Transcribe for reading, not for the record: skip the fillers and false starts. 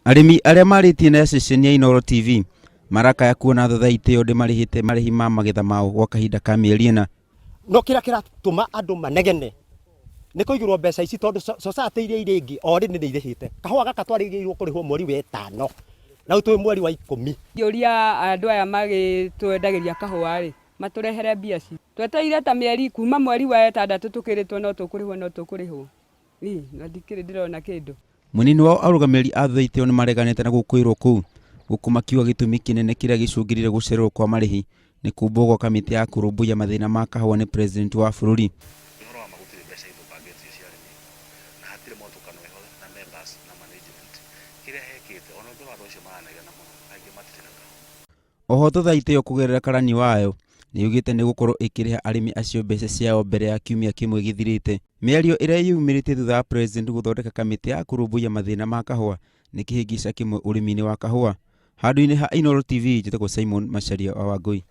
Arĩmi arĩa marĩtie na ceceni ya Inooro TV marakaya kuona thathaitĩ ĩyo ndĩmarĩhĩte marĩhi ma magetha mao gwa kahinda ka mĩeri ĩna. No kĩrĩa kĩratũma andũ manegene nĩ kũigĩrwo mbeca ici tondũ society iria irĩ ingĩ orĩ nĩ irĩhĩte. Kahũa gaka twarĩrĩirwo kũrĩhwo mweri wa ĩtano na tũĩ mweri wa 10. Ngĩũria andũ aya magĩtwendagĩria kahũa rĩ matũrehere mbia ci. Twetereire ta mĩeri kuma mweri wa 6 tũkĩrĩtwo no tũkũrĩhwo. Na ndikĩrĩ ndĩrona kĩndũ. Mũnini wao arũgamĩrĩri a thathaitĩ ĩyo nĩ mareganĩte na gũkũĩrwo kũu, gũkũ makiuga gĩtũmi kĩnene kĩrĩa gĩcũngĩrĩire gũcererwo kwa marĩhi nĩ kumbwo gwa kamĩtĩ ya kũrũmbũiya mathĩna ma kahũa nĩ president wa bũrũri. Oho thathaitĩ ĩyo kũgerera karani wayo nĩ yugĩte nĩ gũkorwo ĩkĩrĩha arĩmi acio mbeca ciao mbere ya kiumia kĩmwe gĩthirĩte. Mĩario ĩrĩa yumĩrĩte thutha wa president gũthondeka kamĩtĩ ya kũrũmbũiya mathĩna ma kahũa nĩ kĩhĩngĩca kĩmwe ũrĩmi-inĩ wa kahũa. Handũ-inĩ ha Inooro TV njĩtagwo Simon Macharia wa Wangũi.